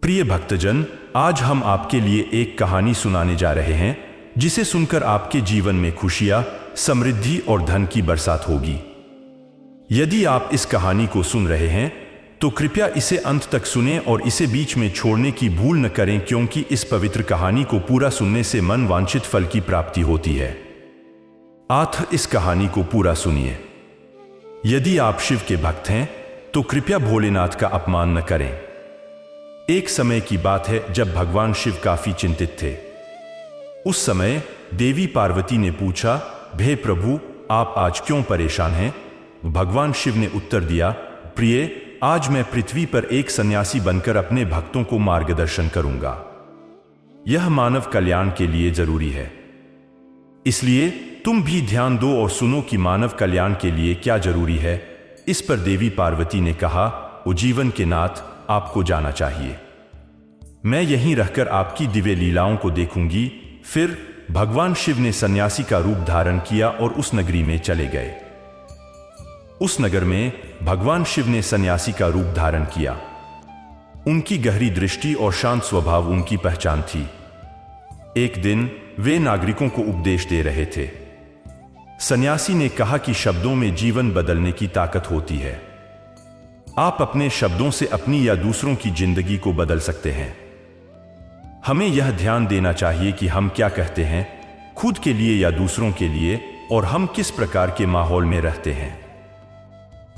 प्रिय भक्तजन, आज हम आपके लिए एक कहानी सुनाने जा रहे हैं जिसे सुनकर आपके जीवन में खुशियां, समृद्धि और धन की बरसात होगी। यदि आप इस कहानी को सुन रहे हैं तो कृपया इसे अंत तक सुनें और इसे बीच में छोड़ने की भूल न करें, क्योंकि इस पवित्र कहानी को पूरा सुनने से मन वांछित फल की प्राप्ति होती है। आप इस कहानी को पूरा सुनिए। यदि आप शिव के भक्त हैं तो कृपया भोलेनाथ का अपमान न करें। एक समय की बात है जब भगवान शिव काफी चिंतित थे। उस समय देवी पार्वती ने पूछा, हे प्रभु, आप आज क्यों परेशान हैं? भगवान शिव ने उत्तर दिया, प्रिय, आज मैं पृथ्वी पर एक सन्यासी बनकर अपने भक्तों को मार्गदर्शन करूंगा। यह मानव कल्याण के लिए जरूरी है। इसलिए तुम भी ध्यान दो और सुनो कि मानव कल्याण के लिए क्या जरूरी है। इस पर देवी पार्वती ने कहा, ओ जीवन के नाथ, आपको जाना चाहिए। मैं यहीं रहकर आपकी दिव्य लीलाओं को देखूंगी। फिर भगवान शिव ने सन्यासी का रूप धारण किया और उस नगरी में चले गए। उस नगर में भगवान शिव ने सन्यासी का रूप धारण किया। उनकी गहरी दृष्टि और शांत स्वभाव उनकी पहचान थी। एक दिन वे नागरिकों को उपदेश दे रहे थे। सन्यासी ने कहा कि शब्दों में जीवन बदलने की ताकत होती है। आप अपने शब्दों से अपनी या दूसरों की जिंदगी को बदल सकते हैं। हमें यह ध्यान देना चाहिए कि हम क्या कहते हैं, खुद के लिए या दूसरों के लिए, और हम किस प्रकार के माहौल में रहते हैं।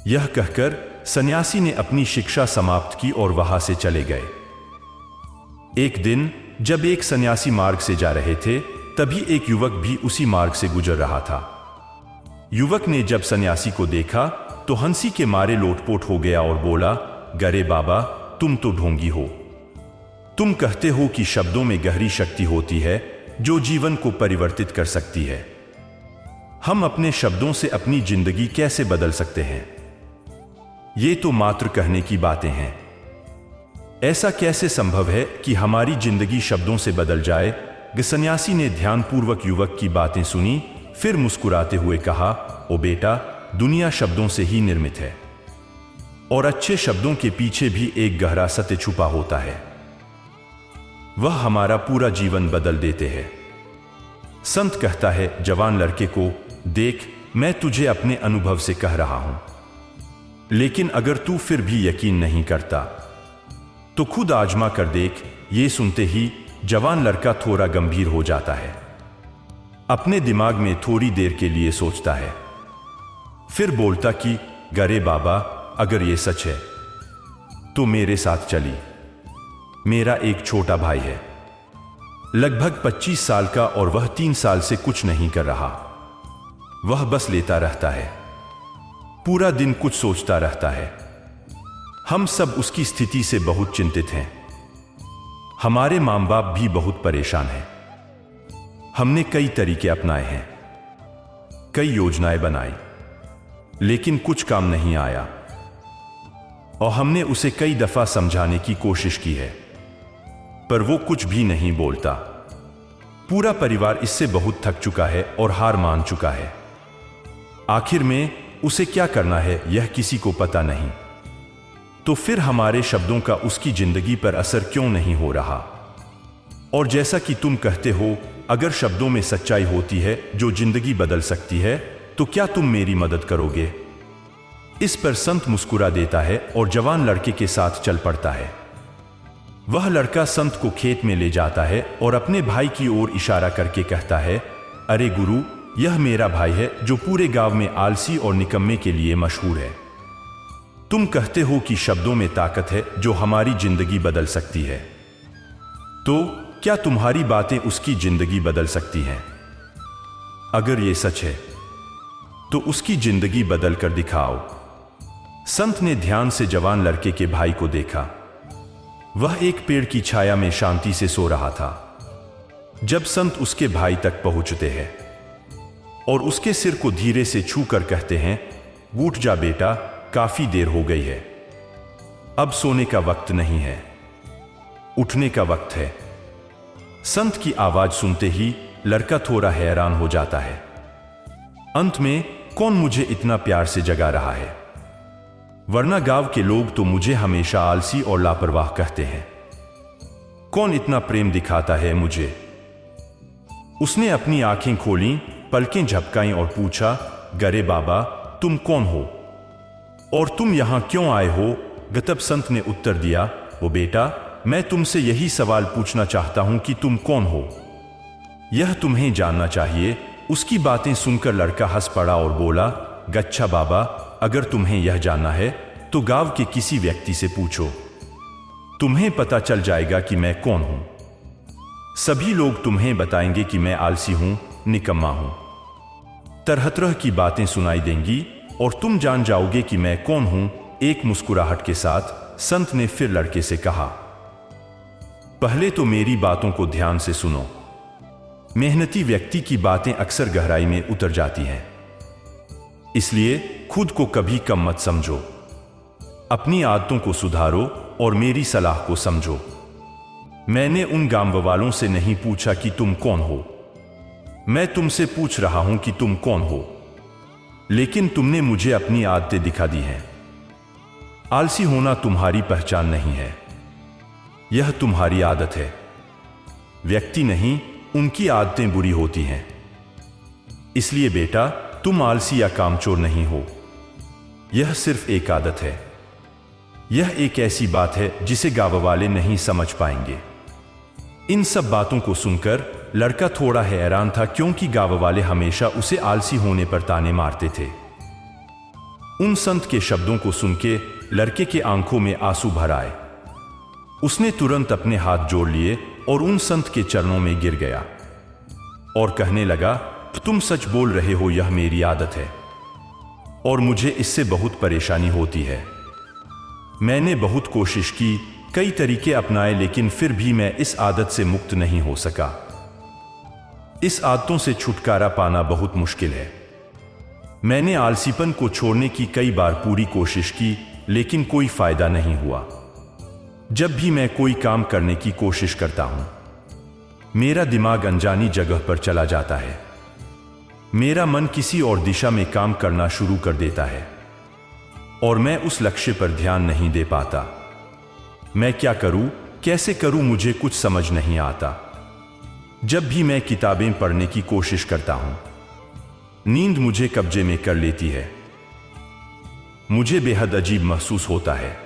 यह कहकर सन्यासी ने अपनी शिक्षा समाप्त की और वहां से चले गए। एक दिन जब एक सन्यासी मार्ग से जा रहे थे, तभी एक युवक भी उसी मार्ग से गुजर रहा था। युवक ने जब सन्यासी को देखा तो हंसी के मारे लोटपोट हो गया और बोला, गरे बाबा, तुम तो ढोंगी हो। तुम कहते हो कि शब्दों में गहरी शक्ति होती है जो जीवन को परिवर्तित कर सकती है। हम अपने शब्दों से अपनी जिंदगी कैसे बदल सकते हैं? ये तो मात्र कहने की बातें हैं। ऐसा कैसे संभव है कि हमारी जिंदगी शब्दों से बदल जाए? सन्यासी ने ध्यानपूर्वक युवक की बातें सुनी, फिर मुस्कुराते हुए कहा, ओ बेटा, दुनिया शब्दों से ही निर्मित है और अच्छे शब्दों के पीछे भी एक गहरा सत्य छुपा होता है। वह हमारा पूरा जीवन बदल देते हैं। संत कहता है जवान लड़के को, देख, मैं तुझे अपने अनुभव से कह रहा हूं, लेकिन अगर तू फिर भी यकीन नहीं करता तो खुद आजमा कर देख। ये सुनते ही जवान लड़का थोड़ा गंभीर हो जाता है। अपने दिमाग में थोड़ी देर के लिए सोचता है, फिर बोलता कि गरे बाबा, अगर ये सच है तो मेरे साथ चली। मेरा एक छोटा भाई है, लगभग 25 साल का, और वह 3 साल से कुछ नहीं कर रहा। वह बस लेता रहता है, पूरा दिन कुछ सोचता रहता है। हम सब उसकी स्थिति से बहुत चिंतित हैं। हमारे माँ बाप भी बहुत परेशान हैं। हमने कई तरीके अपनाए हैं, कई योजनाएं बनाई, लेकिन कुछ काम नहीं आया, और हमने उसे कई दफा समझाने की कोशिश की है, पर वो कुछ भी नहीं बोलता। पूरा परिवार इससे बहुत थक चुका है और हार मान चुका है। आखिर में उसे क्या करना है यह किसी को पता नहीं। तो फिर हमारे शब्दों का उसकी जिंदगी पर असर क्यों नहीं हो रहा? और जैसा कि तुम कहते हो, अगर शब्दों में सच्चाई होती है जो जिंदगी बदल सकती है, तो क्या तुम मेरी मदद करोगे? इस पर संत मुस्कुरा देता है और जवान लड़के के साथ चल पड़ता है। वह लड़का संत को खेत में ले जाता है और अपने भाई की ओर इशारा करके कहता है, अरे गुरु, यह मेरा भाई है जो पूरे गांव में आलसी और निकम्मे के लिए मशहूर है। तुम कहते हो कि शब्दों में ताकत है जो हमारी जिंदगी बदल सकती है, तो क्या तुम्हारी बातें उसकी जिंदगी बदल सकती हैं? अगर ये सच है तो उसकी जिंदगी बदल कर दिखाओ। संत ने ध्यान से जवान लड़के के भाई को देखा। वह एक पेड़ की छाया में शांति से सो रहा था। जब संत उसके भाई तक पहुंचते हैं और उसके सिर को धीरे से छू कर कहते हैं, उठ जा बेटा, काफी देर हो गई है, अब सोने का वक्त नहीं है, उठने का वक्त है। संत की आवाज सुनते ही लड़का थोड़ा हैरान हो जाता है। अंत में कौन मुझे इतना प्यार से जगा रहा है? वरना गांव के लोग तो मुझे हमेशा आलसी और लापरवाह कहते हैं। कौन इतना प्रेम दिखाता है मुझे? उसने अपनी आंखें खोलीं, पलकें झपकाईं और पूछा, गरे बाबा, तुम कौन हो और तुम यहां क्यों आए हो? गतब संत ने उत्तर दिया, ओ बेटा, मैं तुमसे यही सवाल पूछना चाहता हूं कि तुम कौन हो। यह तुम्हें जानना चाहिए। उसकी बातें सुनकर लड़का हंस पड़ा और बोला, गच्छा बाबा, अगर तुम्हें यह जानना है तो गांव के किसी व्यक्ति से पूछो, तुम्हें पता चल जाएगा कि मैं कौन हूं। सभी लोग तुम्हें बताएंगे कि मैं आलसी हूं, निकम्मा हूं। तरह तरह की बातें सुनाई देंगी और तुम जान जाओगे कि मैं कौन हूं। एक मुस्कुराहट के साथ संत ने फिर लड़के से कहा, पहले तो मेरी बातों को ध्यान से सुनो। मेहनती व्यक्ति की बातें अक्सर गहराई में उतर जाती हैं, इसलिए खुद को कभी कम मत समझो। अपनी आदतों को सुधारो और मेरी सलाह को समझो। मैंने उन गांव वालों से नहीं पूछा कि तुम कौन हो, मैं तुमसे पूछ रहा हूं कि तुम कौन हो। लेकिन तुमने मुझे अपनी आदतें दिखा दी हैं। आलसी होना तुम्हारी पहचान नहीं है, यह तुम्हारी आदत है। व्यक्ति नहीं, उनकी आदतें बुरी होती हैं। इसलिए बेटा, तुम आलसी या कामचोर नहीं हो, यह सिर्फ एक आदत है। यह एक ऐसी बात है जिसे गांव वाले नहीं समझ पाएंगे। इन सब बातों को सुनकर लड़का थोड़ा हैरान था, क्योंकि गांव वाले हमेशा उसे आलसी होने पर ताने मारते थे। उन संत के शब्दों को सुनके लड़के के आंखों में आंसू भर आए। उसने तुरंत अपने हाथ जोड़ लिए और उन संत के चरणों में गिर गया और कहने लगा, तुम सच बोल रहे हो, यह मेरी आदत है और मुझे इससे बहुत परेशानी होती है। मैंने बहुत कोशिश की, कई तरीके अपनाए, लेकिन फिर भी मैं इस आदत से मुक्त नहीं हो सका। इस आदतों से छुटकारा पाना बहुत मुश्किल है। मैंने आलसीपन को छोड़ने की कई बार पूरी कोशिश की, लेकिन कोई फायदा नहीं हुआ। जब भी मैं कोई काम करने की कोशिश करता हूं, मेरा दिमाग अनजानी जगह पर चला जाता है। मेरा मन किसी और दिशा में काम करना शुरू कर देता है और मैं उस लक्ष्य पर ध्यान नहीं दे पाता। मैं क्या करूं, कैसे करूं, मुझे कुछ समझ नहीं आता। जब भी मैं किताबें पढ़ने की कोशिश करता हूं, नींद मुझे कब्जे में कर लेती है। मुझे बेहद अजीब महसूस होता है।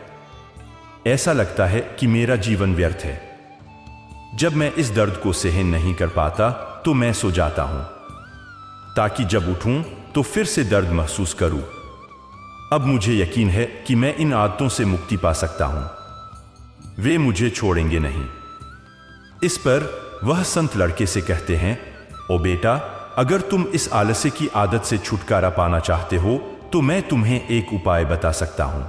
ऐसा लगता है कि मेरा जीवन व्यर्थ है। जब मैं इस दर्द को सहन नहीं कर पाता तो मैं सो जाता हूं, ताकि जब उठूं तो फिर से दर्द महसूस करूं। अब मुझे यकीन है कि मैं इन आदतों से मुक्ति पा सकता हूं। वे मुझे छोड़ेंगे नहीं। इस पर वह संत लड़के से कहते हैं, ओ बेटा, अगर तुम इस आलस्य की आदत से छुटकारा पाना चाहते हो तो मैं तुम्हें एक उपाय बता सकता हूं।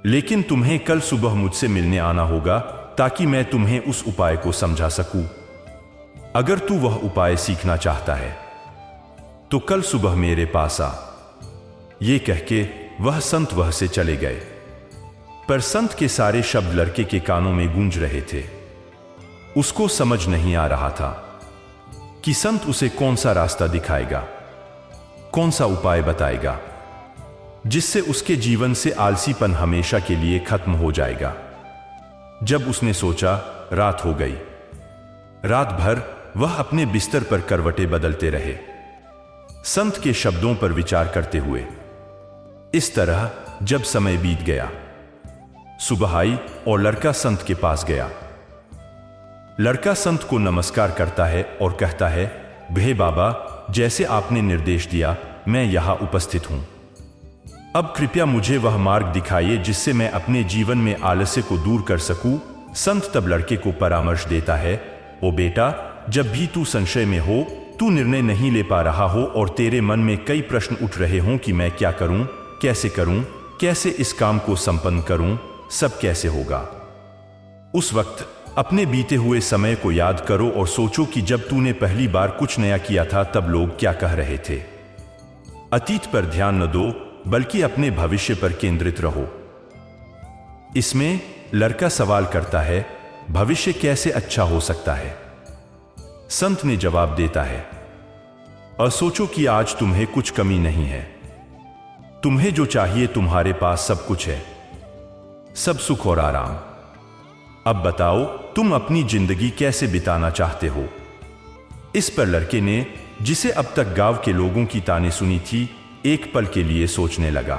लेकिन तुम्हें कल सुबह मुझसे मिलने आना होगा ताकि मैं तुम्हें उस उपाय को समझा सकूं। अगर तू वह उपाय सीखना चाहता है तो कल सुबह मेरे पास आ। ये कहके वह संत वह से चले गए। पर संत के सारे शब्द लड़के के कानों में गूंज रहे थे। उसको समझ नहीं आ रहा था कि संत उसे कौन सा रास्ता दिखाएगा, कौन सा उपाय बताएगा, जिससे उसके जीवन से आलसीपन हमेशा के लिए खत्म हो जाएगा। जब उसने सोचा, रात हो गई। रात भर वह अपने बिस्तर पर करवटें बदलते रहे, संत के शब्दों पर विचार करते हुए। इस तरह जब समय बीत गया, सुबह आई और लड़का संत के पास गया। लड़का संत को नमस्कार करता है और कहता है, भे बाबा, जैसे आपने निर्देश दिया मैं यहां उपस्थित हूं। अब कृपया मुझे वह मार्ग दिखाइए जिससे मैं अपने जीवन में आलस्य को दूर कर सकूं। संत तब लड़के को परामर्श देता है, ओ बेटा, जब भी तू संशय में हो, तू निर्णय नहीं ले पा रहा हो और तेरे मन में कई प्रश्न उठ रहे हों कि मैं क्या करूं, कैसे इस काम को संपन्न करूं, सब कैसे होगा। उस वक्त अपने बीते हुए समय को याद करो और सोचो कि जब तूने पहली बार कुछ नया किया था तब लोग क्या कह रहे थे। अतीत पर ध्यान न दो, बल्कि अपने भविष्य पर केंद्रित रहो। इसमें लड़का सवाल करता है, भविष्य कैसे अच्छा हो सकता है? संत ने जवाब देता है, सोचो कि आज तुम्हें कुछ कमी नहीं है। तुम्हें जो चाहिए तुम्हारे पास सब कुछ है, सब सुख और आराम। अब बताओ तुम अपनी जिंदगी कैसे बिताना चाहते हो। इस पर लड़के ने, जिसे अब तक गांव के लोगों की ताने सुनी थी, एक पल के लिए सोचने लगा,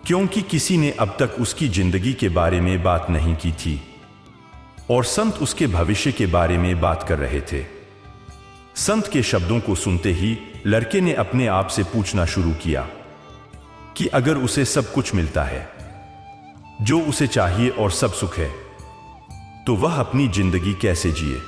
क्योंकि किसी ने अब तक उसकी जिंदगी के बारे में बात नहीं की थी और संत उसके भविष्य के बारे में बात कर रहे थे। संत के शब्दों को सुनते ही लड़के ने अपने आप से पूछना शुरू किया कि अगर उसे सब कुछ मिलता है जो उसे चाहिए और सब सुख है, तो वह अपनी जिंदगी कैसे जिए।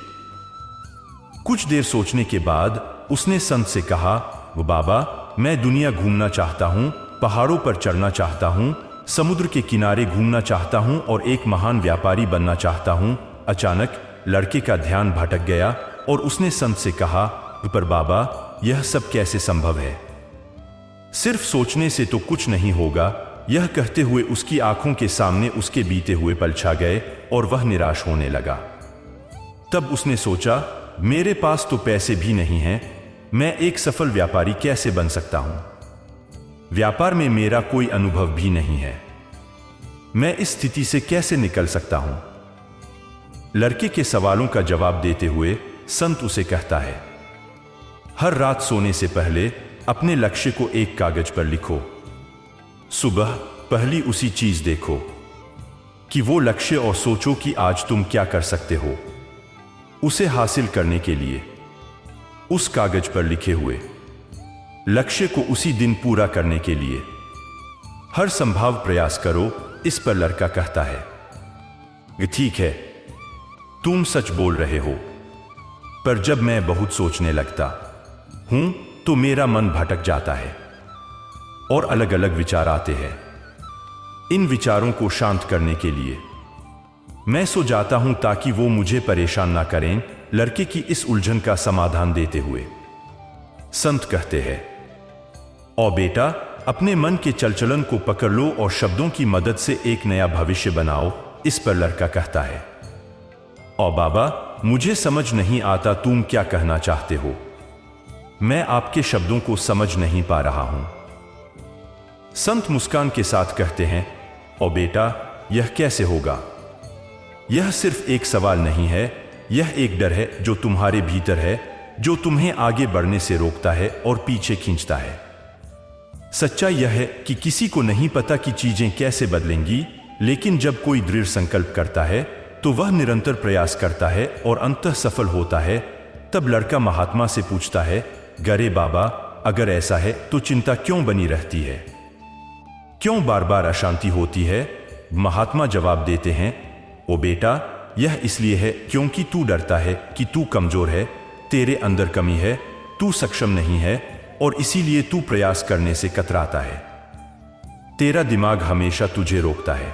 कुछ देर सोचने के बाद उसने संत से कहा, वो बाबा, मैं दुनिया घूमना चाहता हूं, पहाड़ों पर चढ़ना चाहता हूं, समुद्र के किनारे घूमना चाहता हूं और एक महान व्यापारी बनना चाहता हूं। अचानक लड़के का ध्यान भटक गया और उसने संत से कहा, पर बाबा, यह सब कैसे संभव है? सिर्फ सोचने से तो कुछ नहीं होगा। यह कहते हुए उसकी आंखों के सामने उसके बीते हुए पल छा गए और वह निराश होने लगा। तब उसने सोचा, मेरे पास तो पैसे भी नहीं हैं, मैं एक सफल व्यापारी कैसे बन सकता हूं? व्यापार में मेरा कोई अनुभव भी नहीं है, मैं इस स्थिति से कैसे निकल सकता हूं? लड़के के सवालों का जवाब देते हुए संत उसे कहता है, हर रात सोने से पहले अपने लक्ष्य को एक कागज पर लिखो। सुबह पहली उसी चीज देखो कि वो लक्ष्य और सोचो कि आज तुम क्या कर सकते हो उसे हासिल करने के लिए। उस कागज पर लिखे हुए लक्ष्य को उसी दिन पूरा करने के लिए हर संभव प्रयास करो। इस पर लड़का कहता है, ठीक है, तुम सच बोल रहे हो, पर जब मैं बहुत सोचने लगता हूं तो मेरा मन भटक जाता है और अलग अलग विचार आते हैं। इन विचारों को शांत करने के लिए मैं सो जाता हूं ताकि वो मुझे परेशान ना करें। लड़के की इस उलझन का समाधान देते हुए संत कहते हैं, ओ बेटा, अपने मन के चलचलन को पकड़ लो और शब्दों की मदद से एक नया भविष्य बनाओ। इस पर लड़का कहता है, ओ बाबा, मुझे समझ नहीं आता तुम क्या कहना चाहते हो, मैं आपके शब्दों को समझ नहीं पा रहा हूं। संत मुस्कान के साथ कहते हैं, ओ बेटा, यह कैसे होगा? यह सिर्फ एक सवाल नहीं है, यह एक डर है जो तुम्हारे भीतर है, जो तुम्हें आगे बढ़ने से रोकता है और पीछे खींचता है। सच्चाई यह है कि किसी को नहीं पता कि चीजें कैसे बदलेंगी, लेकिन जब कोई दृढ़ संकल्प करता है तो वह निरंतर प्रयास करता है और अंततः सफल होता है। तब लड़का महात्मा से पूछता है, गरे बाबा, अगर ऐसा है तो चिंता क्यों बनी रहती है, क्यों बार बार अशांति होती है? महात्मा जवाब देते हैं, ओ बेटा, यह इसलिए है क्योंकि तू डरता है कि तू कमजोर है, तेरे अंदर कमी है, तू सक्षम नहीं है और इसीलिए तू प्रयास करने से कतराता है। तेरा दिमाग हमेशा तुझे रोकता है।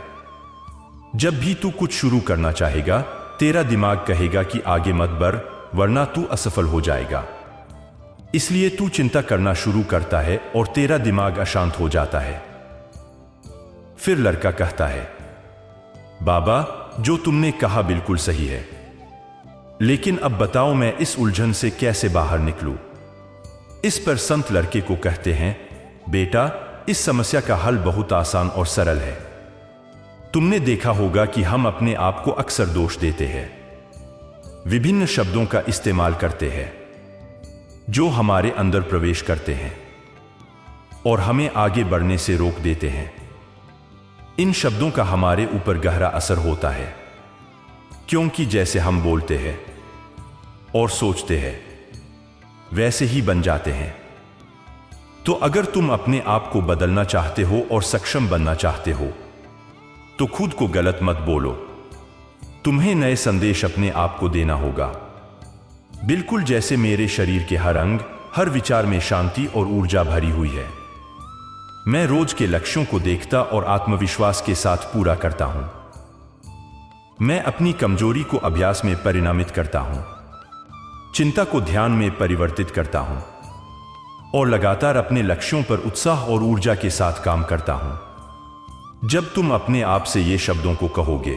जब भी तू कुछ शुरू करना चाहेगा, तेरा दिमाग कहेगा कि आगे मत बढ़, वरना तू असफल हो जाएगा। इसलिए तू चिंता करना शुरू करता है और तेरा दिमाग अशांत हो जाता है। फिर लड़का कहता है, बाबा, जो तुमने कहा बिल्कुल सही है, लेकिन अब बताओ मैं इस उलझन से कैसे बाहर निकलूं? इस पर संत लड़के को कहते हैं, बेटा, इस समस्या का हल बहुत आसान और सरल है। तुमने देखा होगा कि हम अपने आप को अक्सर दोष देते हैं, विभिन्न शब्दों का इस्तेमाल करते हैं जो हमारे अंदर प्रवेश करते हैं और हमें आगे बढ़ने से रोक देते हैं। इन शब्दों का हमारे ऊपर गहरा असर होता है, क्योंकि जैसे हम बोलते हैं और सोचते हैं वैसे ही बन जाते हैं। तो अगर तुम अपने आप को बदलना चाहते हो और सक्षम बनना चाहते हो, तो खुद को गलत मत बोलो। तुम्हें नए संदेश अपने आप को देना होगा, बिल्कुल जैसे मेरे शरीर के हर अंग, हर विचार में शांति और ऊर्जा भरी हुई है। मैं रोज के लक्ष्यों को देखता और आत्मविश्वास के साथ पूरा करता हूं। मैं अपनी कमजोरी को अभ्यास में परिणामित करता हूं, चिंता को ध्यान में परिवर्तित करता हूं और लगातार अपने लक्ष्यों पर उत्साह और ऊर्जा के साथ काम करता हूं। जब तुम अपने आप से ये शब्दों को कहोगे,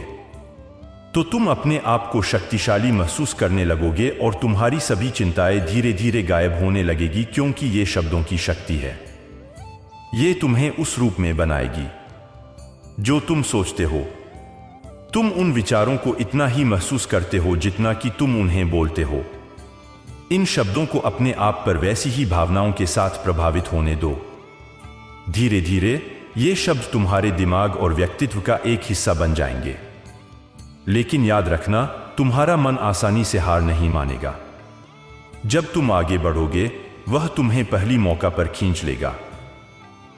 तो तुम अपने आप को शक्तिशाली महसूस करने लगोगे और तुम्हारी सभी चिंताएं धीरे धीरे गायब होने लगेगी, क्योंकि ये शब्दों की शक्ति है। ये तुम्हें उस रूप में बनाएगी जो तुम सोचते हो। तुम उन विचारों को इतना ही महसूस करते हो जितना कि तुम उन्हें बोलते हो। इन शब्दों को अपने आप पर वैसी ही भावनाओं के साथ प्रभावित होने दो। धीरे धीरे ये शब्द तुम्हारे दिमाग और व्यक्तित्व का एक हिस्सा बन जाएंगे। लेकिन याद रखना, तुम्हारा मन आसानी से हार नहीं मानेगा। जब तुम आगे बढ़ोगे, वह तुम्हें पहली मौका पर खींच लेगा।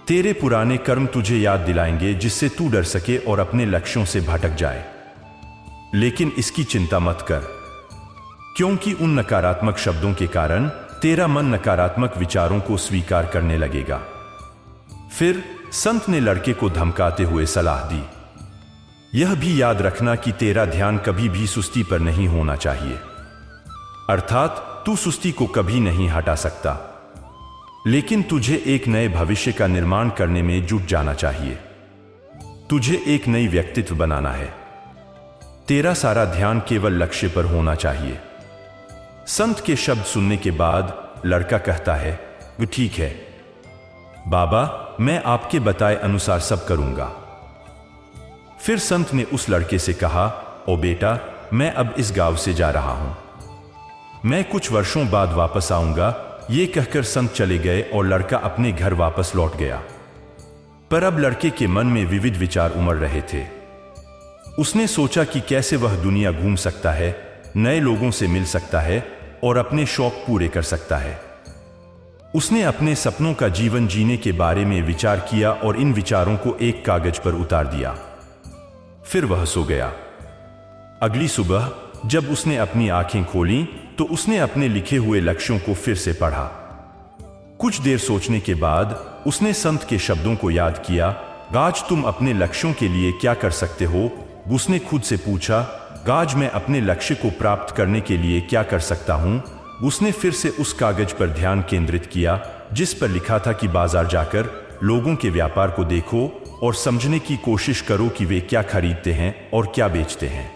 तेरे पुराने कर्म तुझे याद दिलाएंगे जिससे तू डर सके और अपने लक्ष्यों से भटक जाए। लेकिन इसकी चिंता मत कर, क्योंकि उन नकारात्मक शब्दों के कारण तेरा मन नकारात्मक विचारों को स्वीकार करने लगेगा। फिर संत ने लड़के को धमकाते हुए सलाह दी, यह भी याद रखना कि तेरा ध्यान कभी भी सुस्ती पर नहीं होना चाहिए। अर्थात तू सुस्ती को कभी नहीं हटा सकता, लेकिन तुझे एक नए भविष्य का निर्माण करने में जुट जाना चाहिए। तुझे एक नई व्यक्तित्व बनाना है। तेरा सारा ध्यान केवल लक्ष्य पर होना चाहिए। संत के शब्द सुनने के बाद लड़का कहता है, ठीक है बाबा, मैं आपके बताए अनुसार सब करूंगा। फिर संत ने उस लड़के से कहा, ओ बेटा, मैं अब इस गांव से जा रहा हूं। मैं कुछ वर्षों बाद वापस आऊंगा। ये कहकर संत चले गए और लड़का अपने घर वापस लौट गया। पर अब लड़के के मन में विविध विचार उमड़ रहे थे। उसने सोचा कि कैसे वह दुनिया घूम सकता है, नए लोगों से मिल सकता है और अपने शौक पूरे कर सकता है। उसने अपने सपनों का जीवन जीने के बारे में विचार किया और इन विचारों को एक कागज पर उतार दिया। फिर वह सो गया। अगली सुबह जब उसने अपनी आंखें खोलीं, तो उसने अपने लिखे हुए लक्ष्यों को फिर से पढ़ा। कुछ देर सोचने के बाद उसने संत के शब्दों को याद किया, आज तुम अपने लक्ष्यों के लिए क्या कर सकते हो? उसने खुद से पूछा, आज मैं अपने लक्ष्य को प्राप्त करने के लिए क्या कर सकता हूं? उसने फिर से उस कागज पर ध्यान केंद्रित किया जिस पर लिखा था कि बाजार जाकर लोगों के व्यापार को देखो और समझने की कोशिश करो कि वे क्या खरीदते हैं और क्या बेचते हैं।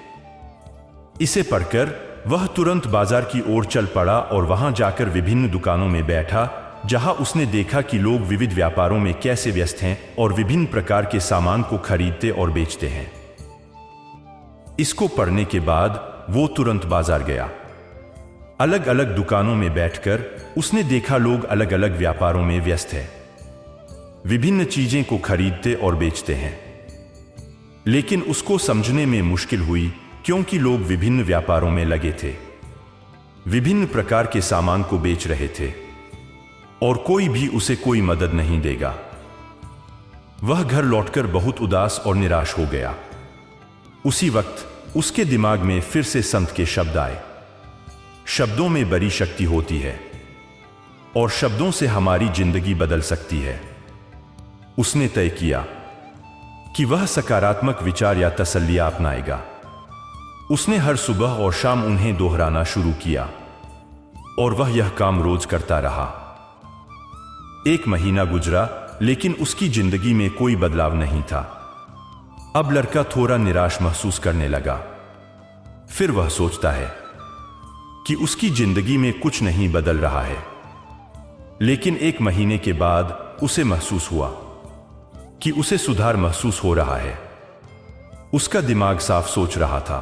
इसे पढ़कर वह तुरंत बाजार की ओर चल पड़ा और वहां जाकर विभिन्न दुकानों में बैठा, जहां उसने देखा कि लोग विविध व्यापारों में कैसे व्यस्त हैं और विभिन्न प्रकार के सामान को खरीदते और बेचते हैं। इसको पढ़ने के बाद वो तुरंत बाजार गया। अलग अलग दुकानों में बैठकर उसने देखा लोग अलग अलग व्यापारों में व्यस्त हैं, विभिन्न चीजें को खरीदते और बेचते हैं। लेकिन उसको समझने में मुश्किल हुई क्योंकि लोग विभिन्न व्यापारों में लगे थे, विभिन्न प्रकार के सामान को बेच रहे थे और कोई भी उसे कोई मदद नहीं देगा। वह घर लौटकर बहुत उदास और निराश हो गया। उसी वक्त उसके दिमाग में फिर से संत के शब्द आए, शब्दों में बड़ी शक्ति होती है और शब्दों से हमारी जिंदगी बदल सकती है। उसने तय किया कि वह सकारात्मक विचार या तसल्लियां अपनाएगा। उसने हर सुबह और शाम उन्हें दोहराना शुरू किया और वह यह काम रोज करता रहा। 1 महीना गुजरा, लेकिन उसकी जिंदगी में कोई बदलाव नहीं था। अब लड़का थोड़ा निराश महसूस करने लगा। फिर वह सोचता है कि उसकी जिंदगी में कुछ नहीं बदल रहा है। लेकिन 1 महीने के बाद उसे महसूस हुआ कि उसे सुधार महसूस हो रहा है। उसका दिमाग साफ सोच रहा था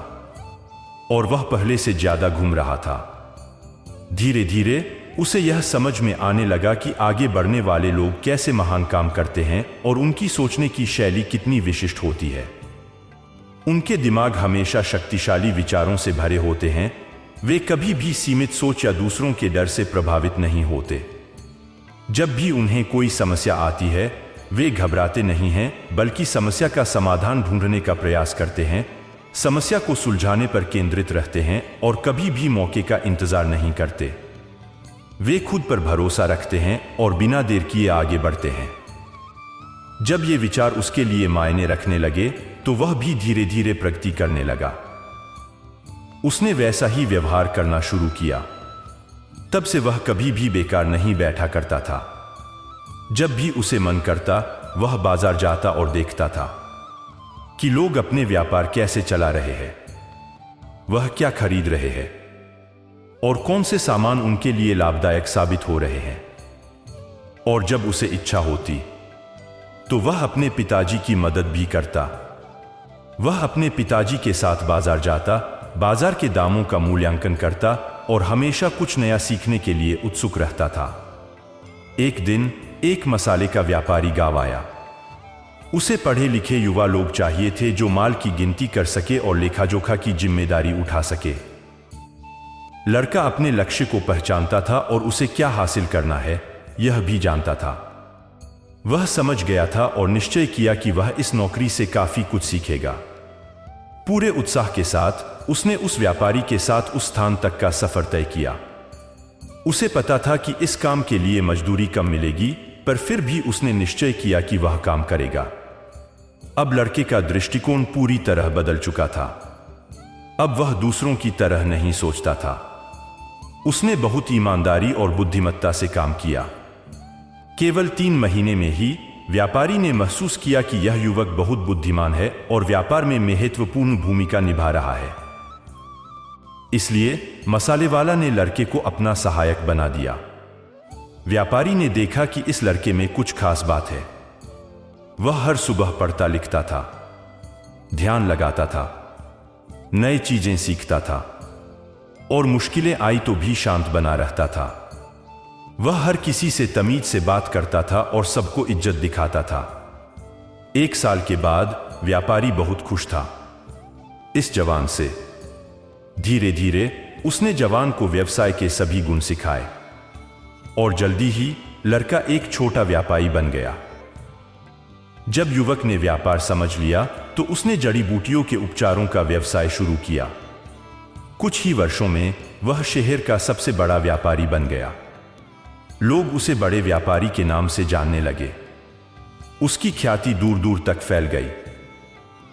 और वह पहले से ज्यादा घूम रहा था। धीरे धीरे उसे यह समझ में आने लगा कि आगे बढ़ने वाले लोग कैसे महान काम करते हैं और उनकी सोचने की शैली कितनी विशिष्ट होती है। उनके दिमाग हमेशा शक्तिशाली विचारों से भरे होते हैं। वे कभी भी सीमित सोच या दूसरों के डर से प्रभावित नहीं होते। जब भी उन्हें कोई समस्या आती है, वे घबराते नहीं हैं, बल्कि समस्या का समाधान ढूंढने का प्रयास करते हैं, समस्या को सुलझाने पर केंद्रित रहते हैं और कभी भी मौके का इंतजार नहीं करते। वे खुद पर भरोसा रखते हैं और बिना देर किए आगे बढ़ते हैं। जब ये विचार उसके लिए मायने रखने लगे, तो वह भी धीरे धीरे प्रगति करने लगा। उसने वैसा ही व्यवहार करना शुरू किया। तब से वह कभी भी बेकार नहीं बैठा करता था। जब भी उसे मन करता, वह बाजार जाता और देखता था कि लोग अपने व्यापार कैसे चला रहे हैं, वह क्या खरीद रहे हैं और कौन से सामान उनके लिए लाभदायक साबित हो रहे हैं। और जब उसे इच्छा होती, तो वह अपने पिताजी की मदद भी करता। वह अपने पिताजी के साथ बाजार जाता, बाजार के दामों का मूल्यांकन करता और हमेशा कुछ नया सीखने के लिए उत्सुक रहता था। एक दिन एक मसाले का व्यापारी गांव आया। उसे पढ़े लिखे युवा लोग चाहिए थे जो माल की गिनती कर सके और लेखाजोखा की जिम्मेदारी उठा सके। लड़का अपने लक्ष्य को पहचानता था और उसे क्या हासिल करना है यह भी जानता था। वह समझ गया था और निश्चय किया कि वह इस नौकरी से काफी कुछ सीखेगा। पूरे उत्साह के साथ उसने उस व्यापारी के साथ उस स्थान तक का सफर तय किया। उसे पता था कि इस काम के लिए मजदूरी कम मिलेगी, पर फिर भी उसने निश्चय किया कि वह काम करेगा। अब लड़के का दृष्टिकोण पूरी तरह बदल चुका था। अब वह दूसरों की तरह नहीं सोचता था। उसने बहुत ईमानदारी और बुद्धिमत्ता से काम किया। केवल 3 महीने में ही व्यापारी ने महसूस किया कि यह युवक बहुत बुद्धिमान है और व्यापार में महत्वपूर्ण भूमिका निभा रहा है। इसलिए मसालेवाला ने लड़के को अपना सहायक बना दिया। व्यापारी ने देखा कि इस लड़के में कुछ खास बात है। वह हर सुबह पढ़ता लिखता था, ध्यान लगाता था, नई चीजें सीखता था और मुश्किलें आई तो भी शांत बना रहता था। वह हर किसी से तमीज से बात करता था और सबको इज्जत दिखाता था। 1 साल के बाद व्यापारी बहुत खुश था इस जवान से। धीरे धीरे उसने जवान को व्यवसाय के सभी गुण सिखाए और जल्दी ही लड़का एक छोटा व्यापारी बन गया। जब युवक ने व्यापार समझ लिया तो उसने जड़ी बूटियों के उपचारों का व्यवसाय शुरू किया। कुछ ही वर्षों में वह शहर का सबसे बड़ा व्यापारी बन गया। लोग उसे बड़े व्यापारी के नाम से जानने लगे। उसकी ख्याति दूर दूर तक फैल गई।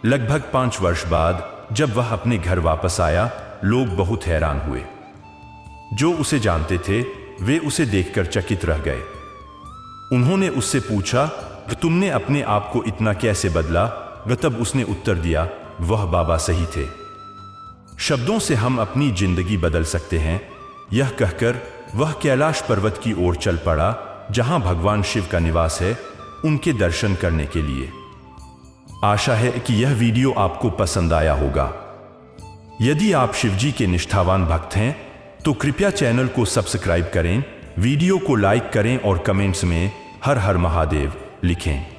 लगभग 5 वर्ष बाद जब वह अपने घर वापस आया, लोग बहुत हैरान हुए। जो उसे जानते थे वे उसे देखकर चकित रह गए। उन्होंने उससे पूछा, तुमने अपने आप को इतना कैसे बदला? तब उसने उत्तर दिया, वह बाबा सही थे। शब्दों से हम अपनी जिंदगी बदल सकते हैं, यह कहकर वह कैलाश पर्वत की ओर चल पड़ा जहां भगवान शिव का निवास है, उनके दर्शन करने के लिए। आशा है कि यह वीडियो आपको पसंद आया होगा। यदि आप शिवजी के निष्ठावान भक्त हैं तो कृपया चैनल को सब्सक्राइब करें, वीडियो को लाइक करें और कमेंट्स में हर हर महादेव लिखें।